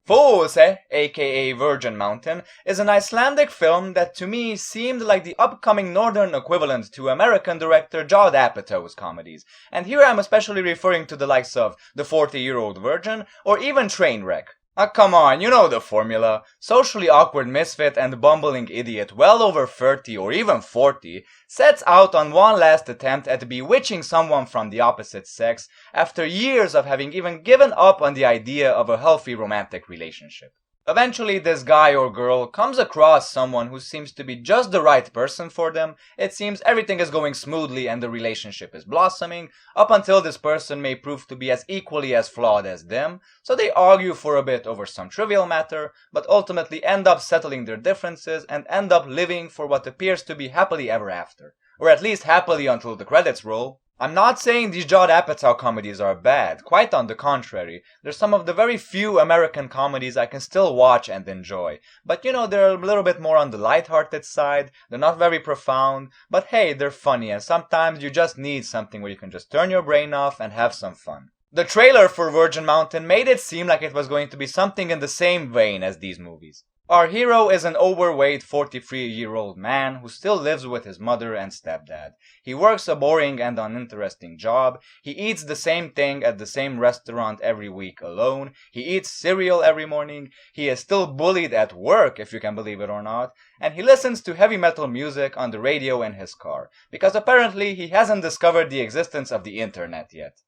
Fúsi, aka Virgin Mountain, is an Icelandic film that to me seemed like the upcoming northern equivalent to American director Judd Apatow's comedies, and here I'm especially referring to the likes of The 40-Year-Old Virgin or even Trainwreck. Come on, you know the formula. Socially awkward misfit and bumbling idiot well over 30 or even 40 sets out on one last attempt at bewitching someone from the opposite sex after years of having even given up on the idea of a healthy romantic relationship. Eventually, this guy or girl comes across someone who seems to be just the right person for them. It seems everything is going smoothly and the relationship is blossoming, up until this person may prove to be as equally as flawed as them, so they argue for a bit over some trivial matter, but ultimately end up settling their differences and end up living for what appears to be happily ever after. Or at least happily until the credits roll. I'm not saying these Judd Apatow comedies are bad, quite on the contrary. They're some of the very few American comedies I can still watch and enjoy. But you know, they're a little bit more on the lighthearted side, they're not very profound, but hey, they're funny and sometimes you just need something where you can just turn your brain off and have some fun. The trailer for Virgin Mountain made it seem like it was going to be something in the same vein as these movies. Our hero is an overweight 43-year-old man who still lives with his mother and stepdad. He works a boring and uninteresting job. He eats the same thing at the same restaurant every week alone. He eats cereal every morning. He is still bullied at work, if you can believe it or not. And he listens to heavy metal music on the radio in his car, because apparently he hasn't discovered the existence of the internet yet.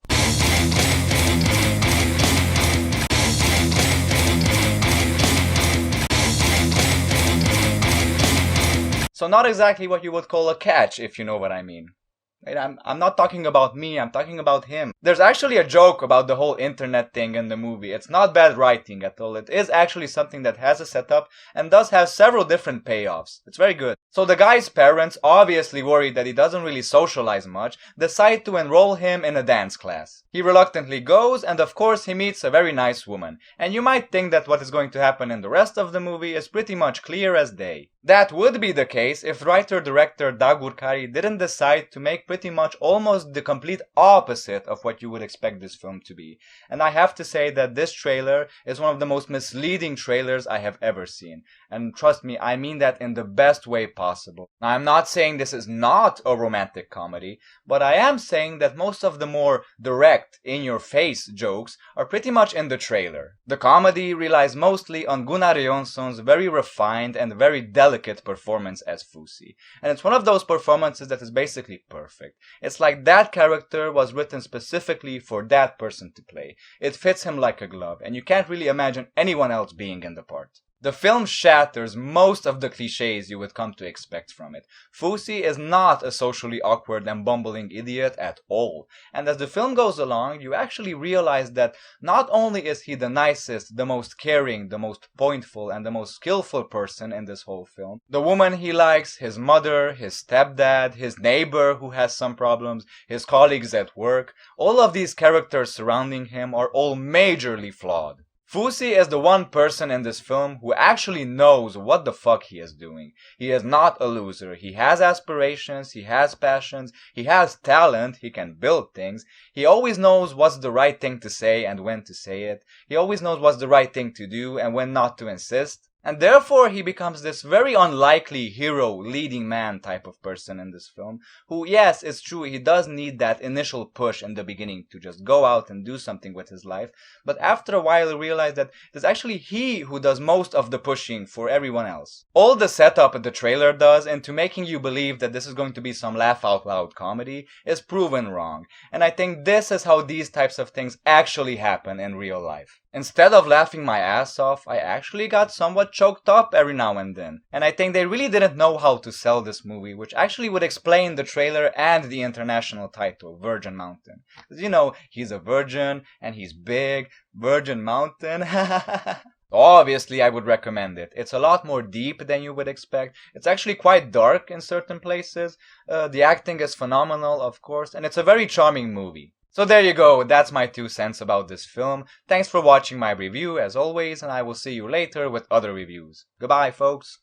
So not exactly what you would call a catch, if you know what I mean. I'm not talking about me, I'm talking about him. There's actually a joke about the whole internet thing in the movie. It's not bad writing at all. It is actually something that has a setup and does have several different payoffs. It's very good. So the guy's parents, obviously worried that he doesn't really socialize much, decide to enroll him in a dance class. He reluctantly goes, and of course he meets a very nice woman. And you might think that what is going to happen in the rest of the movie is pretty much clear as day. That would be the case if writer-director Dagur Kari didn't decide to make pretty much almost the complete opposite of what you would expect this film to be. And I have to say that this trailer is one of the most misleading trailers I have ever seen. And trust me, I mean that in the best way possible. Now, I'm not saying this is not a romantic comedy, but I am saying that most of the more direct, in-your-face jokes are pretty much in the trailer. The comedy relies mostly on Gunnar Jonsson's very refined and very delicate performance as Fúsi. And it's one of those performances that is basically perfect. It's like that character was written specifically for that person to play. It fits him like a glove, and you can't really imagine anyone else being in the part. The film shatters most of the cliches you would come to expect from it. Fúsi is not a socially awkward and bumbling idiot at all. And as the film goes along, you actually realize that not only is he the nicest, the most caring, the most pointful, and the most skillful person in this whole film, the woman he likes, his mother, his stepdad, his neighbor who has some problems, his colleagues at work, all of these characters surrounding him are all majorly flawed. Fúsi is the one person in this film who actually knows what the fuck he is doing. He is not a loser. He has aspirations, he has passions, he has talent, he can build things. He always knows what's the right thing to say and when to say it. He always knows what's the right thing to do and when not to insist. And therefore he becomes this very unlikely hero, leading man type of person in this film, who, yes, it's true, he does need that initial push in the beginning to just go out and do something with his life, but after a while you realize that it's actually he who does most of the pushing for everyone else. All the setup the trailer does into making you believe that this is going to be some laugh-out-loud comedy is proven wrong, and I think this is how these types of things actually happen in real life. Instead of laughing my ass off, I actually got somewhat choked up every now and then. And I think they really didn't know how to sell this movie, which actually would explain the trailer and the international title, Virgin Mountain. Because, you know, he's a virgin, and he's big, Virgin Mountain. Obviously, I would recommend it. It's a lot more deep than you would expect. It's actually quite dark in certain places. The acting is phenomenal, of course, and it's a very charming movie. So there you go, that's my 2 cents about this film. Thanks for watching my review as always, and I will see you later with other reviews. Goodbye, folks.